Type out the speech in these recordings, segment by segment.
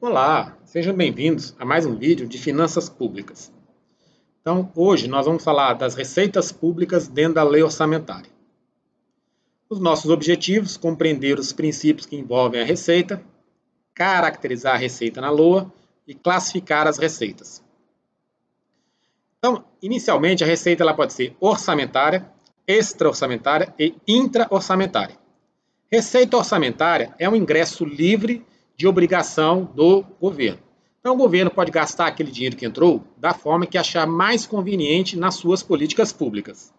Olá, sejam bem-vindos a mais um vídeo de finanças públicas. Então, hoje nós vamos falar das receitas públicas dentro da lei orçamentária. Os nossos objetivos: compreender os princípios que envolvem a receita, caracterizar a receita na LOA e classificar as receitas. Então, inicialmente, a receita ela pode ser orçamentária, extra-orçamentária e intra-orçamentária. Receita orçamentária é um ingresso livre de obrigação do governo. Então, o governo pode gastar aquele dinheiro que entrou da forma que achar mais conveniente nas suas políticas públicas.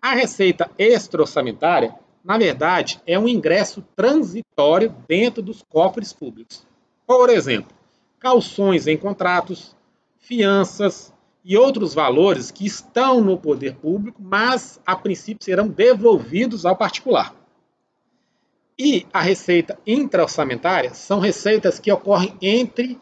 A receita extra-orçamentária, na verdade, é um ingresso transitório dentro dos cofres públicos. Por exemplo, cauções em contratos, fianças e outros valores que estão no poder público, mas a princípio serão devolvidos ao particular. E a receita intra-orçamentária são receitas que ocorrem entre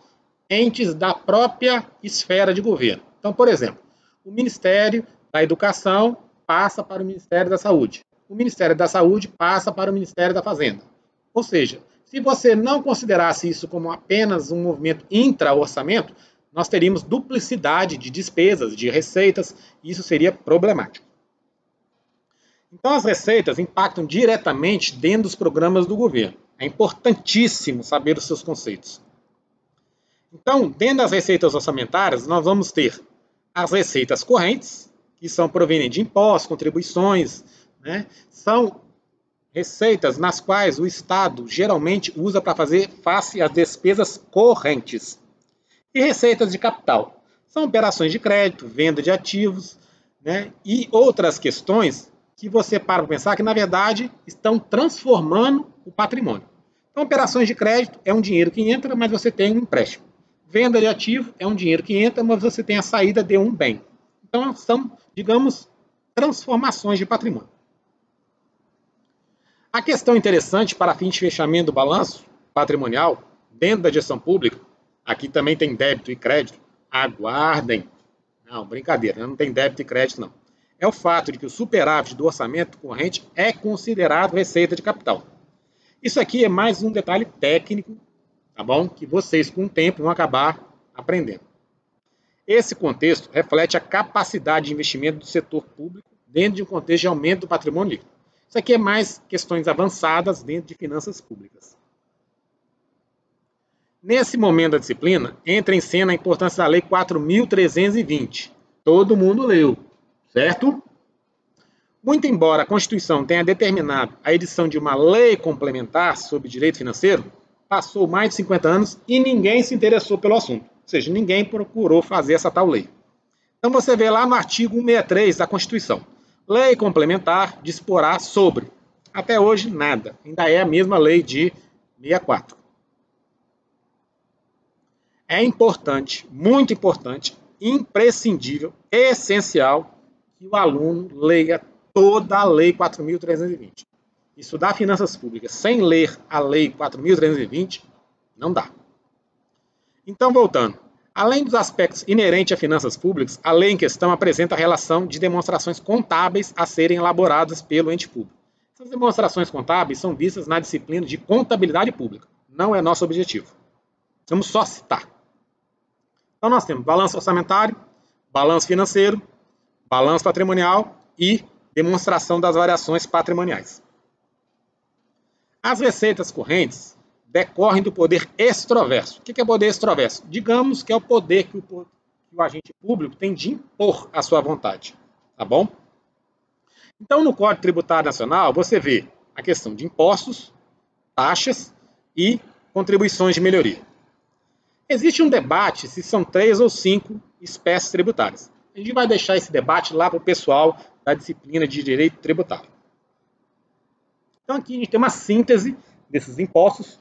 entes da própria esfera de governo. Então, por exemplo, o Ministério da Educação passa para o Ministério da Saúde. O Ministério da Saúde passa para o Ministério da Fazenda. Ou seja, se você não considerasse isso como apenas um movimento intra-orçamento, nós teríamos duplicidade de despesas, de receitas, e isso seria problemático. Então, as receitas impactam diretamente dentro dos programas do governo. É importantíssimo saber os seus conceitos. Então, dentro das receitas orçamentárias, nós vamos ter as receitas correntes, que são provenientes de impostos, contribuições, né? São receitas nas quais o Estado geralmente usa para fazer face às despesas correntes. E receitas de capital. São operações de crédito, venda de ativos, né? E outras questões que você para pensar que, na verdade, estão transformando o patrimônio. Então, operações de crédito é um dinheiro que entra, mas você tem um empréstimo. Venda de ativo é um dinheiro que entra, mas você tem a saída de um bem. Então, são, digamos, transformações de patrimônio. A questão interessante para fim de fechamento do balanço patrimonial, dentro da gestão pública, aqui também tem débito e crédito, aguardem. Não, brincadeira, não tem débito e crédito, não. É o fato de que o superávit do orçamento corrente é considerado receita de capital. Isso aqui é mais um detalhe técnico, tá bom? Que vocês, com o tempo, vão acabar aprendendo. Esse contexto reflete a capacidade de investimento do setor público dentro de um contexto de aumento do patrimônio líquido. Isso aqui é mais questões avançadas dentro de finanças públicas. Nesse momento da disciplina, entra em cena a importância da Lei 4.320. Todo mundo leu. Certo? Muito embora a Constituição tenha determinado a edição de uma lei complementar sobre direito financeiro, passou mais de 50 anos e ninguém se interessou pelo assunto. Ou seja, ninguém procurou fazer essa tal lei. Então você vê lá no artigo 163 da Constituição. Lei complementar disporá sobre. Até hoje, nada. Ainda é a mesma lei de 64. É importante, muito importante, imprescindível, essencial, que o aluno leia toda a Lei 4.320. Estudar finanças públicas sem ler a Lei 4.320 não dá. Então, voltando. Além dos aspectos inerentes a finanças públicas, a lei em questão apresenta a relação de demonstrações contábeis a serem elaboradas pelo ente público. Essas demonstrações contábeis são vistas na disciplina de contabilidade pública. Não é nosso objetivo. Vamos só citar. Então, nós temos balanço orçamentário, balanço financeiro, balanço patrimonial e demonstração das variações patrimoniais. As receitas correntes decorrem do poder extroverso. O que é poder extroverso? Digamos que é o poder que o agente público tem de impor a sua vontade. Tá bom? Então, no Código Tributário Nacional, você vê a questão de impostos, taxas e contribuições de melhoria. Existe um debate se são 3 ou 5 espécies tributárias. A gente vai deixar esse debate lá para o pessoal da disciplina de direito tributário. Então aqui a gente tem uma síntese desses impostos.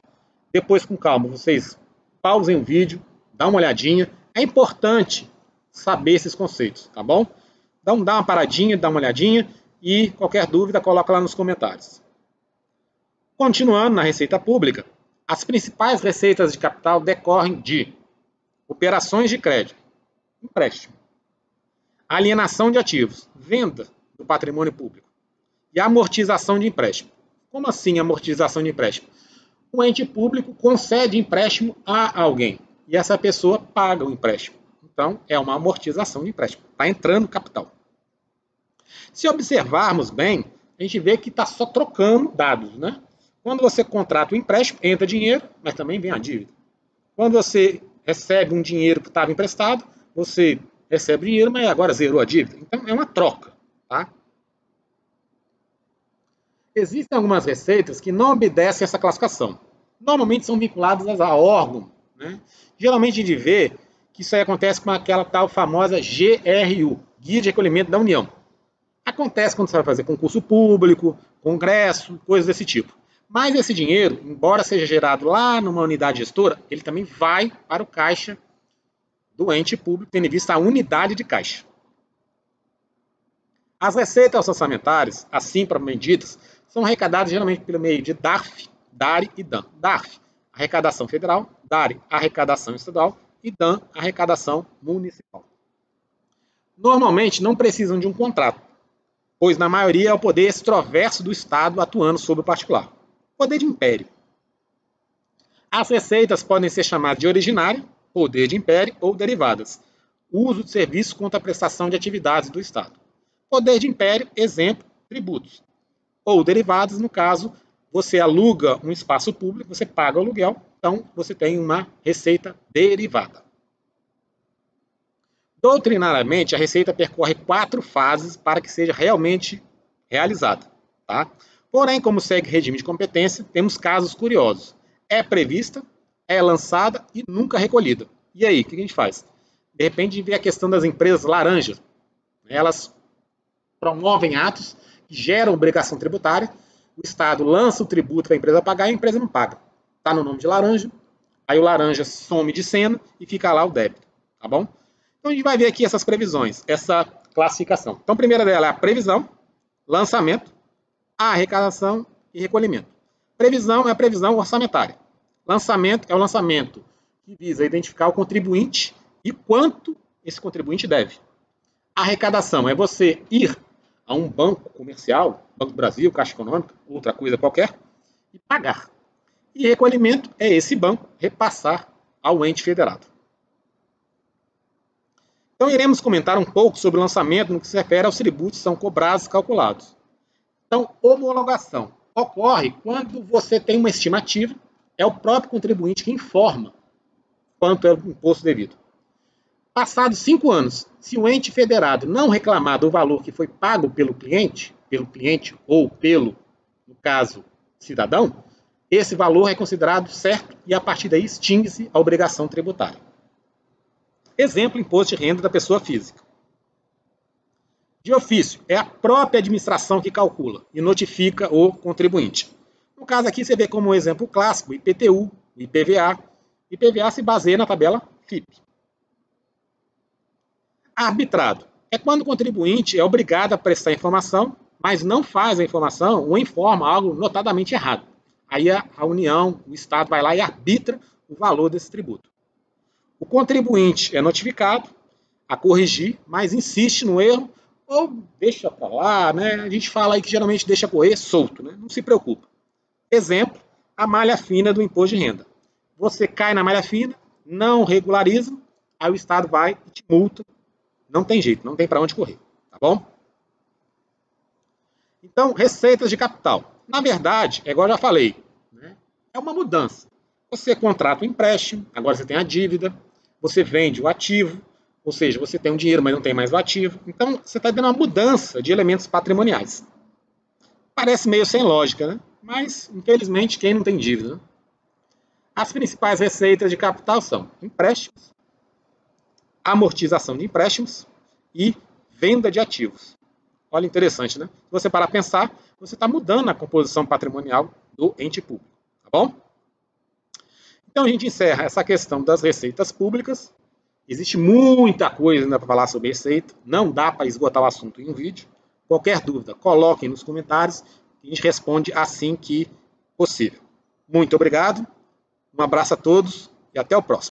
Depois, com calma, vocês pausem o vídeo, dá uma olhadinha. É importante saber esses conceitos, tá bom? Então dá uma paradinha, dá uma olhadinha e qualquer dúvida coloca lá nos comentários. Continuando na receita pública, as principais receitas de capital decorrem de operações de crédito, empréstimo, alienação de ativos, venda do patrimônio público e amortização de empréstimo. Como assim amortização de empréstimo? o ente público concede empréstimo a alguém e essa pessoa paga o empréstimo. Então, é uma amortização de empréstimo. Está entrando capital. Se observarmos bem, a gente vê que está só trocando dados, né? Quando você contrata o empréstimo, entra dinheiro, mas também vem a dívida. Quando você recebe um dinheiro que estava emprestado, você recebe dinheiro, mas agora zerou a dívida. Então, é uma troca, tá? Existem algumas receitas que não obedecem essa classificação. Normalmente são vinculadas a órgão, né? Geralmente a gente vê que isso aí acontece com aquela tal famosa GRU, Guia de Recolhimento da União. Acontece quando você vai fazer concurso público, congresso, coisas desse tipo. Mas esse dinheiro, embora seja gerado lá numa unidade gestora, ele também vai para o caixa do ente público, tendo em vista a unidade de caixa. As receitas orçamentárias, assim propriamente ditas, são arrecadadas geralmente pelo meio de DARF, DARE e DAN. DARF, arrecadação federal, DARE, arrecadação estadual e DAN, arrecadação municipal. Normalmente não precisam de um contrato, pois na maioria é o poder extroverso do Estado atuando sobre o particular. Poder de império. As receitas podem ser chamadas de originária, poder de império ou derivadas. Uso de serviços contra a prestação de atividades do Estado. Poder de império, exemplo, tributos. Ou derivados, no caso, você aluga um espaço público, você paga o aluguel, então você tem uma receita derivada. Doutrinariamente, a receita percorre 4 fases para que seja realmente realizada, tá? Porém, como segue regime de competência, temos casos curiosos. É prevista, é lançada e nunca recolhida. E aí, o que a gente faz? De repente, a gente vê a questão das empresas laranjas. Elas promovem atos que geram obrigação tributária, o Estado lança o tributo para a empresa pagar e a empresa não paga. Está no nome de laranja, aí o laranja some de cena e fica lá o débito, tá bom? Então, a gente vai ver aqui essas previsões, essa classificação. Então, a primeira dela é a previsão, lançamento, a arrecadação e recolhimento. Previsão é a previsão orçamentária. Lançamento é o lançamento que visa identificar o contribuinte e quanto esse contribuinte deve. A arrecadação é você ir a um banco comercial, Banco do Brasil, Caixa Econômica, outra coisa qualquer, e pagar. E recolhimento é esse banco repassar ao ente federado. Então, iremos comentar um pouco sobre o lançamento no que se refere aos tributos que são cobrados e calculados. Então, homologação ocorre quando você tem uma estimativa, é o próprio contribuinte que informa quanto é o imposto devido. Passados 5 anos, se o ente federado não reclamar do valor que foi pago pelo cliente ou pelo, no caso, cidadão, esse valor é considerado certo e a partir daí extingue-se a obrigação tributária. Exemplo, imposto de renda da pessoa física. De ofício, é a própria administração que calcula e notifica o contribuinte. No caso aqui, você vê como exemplo clássico o IPTU, o IPVA. IPVA se baseia na tabela FIP. Arbitrado é quando o contribuinte é obrigado a prestar informação, mas não faz a informação ou informa algo notadamente errado. Aí a União, o Estado vai lá e arbitra o valor desse tributo. O contribuinte é notificado a corrigir, mas insiste no erro, ou deixa para lá, né? A gente fala aí que geralmente deixa correr solto, né? Não se preocupa. Exemplo, a malha fina do imposto de renda. Você cai na malha fina, não regulariza, aí o Estado vai e te multa. Não tem jeito, não tem para onde correr, tá bom? Então, receitas de capital. Na verdade, é igual eu já falei, né? É uma mudança. Você contrata um empréstimo, agora você tem a dívida, você vende o ativo, ou seja, você tem um dinheiro, mas não tem mais o ativo. Então, você está dando uma mudança de elementos patrimoniais. Parece meio sem lógica, né? Mas, infelizmente, quem não tem dívida? Né? As principais receitas de capital são empréstimos, amortização de empréstimos e venda de ativos. Olha, interessante, né? Se você parar a pensar, você está mudando a composição patrimonial do ente público, tá bom? Então, a gente encerra essa questão das receitas públicas. Existe muita coisa ainda para falar sobre receita, não dá para esgotar o assunto em um vídeo. Qualquer dúvida, coloquem nos comentários, a gente responde assim que possível. Muito obrigado, um abraço a todos e até o próximo.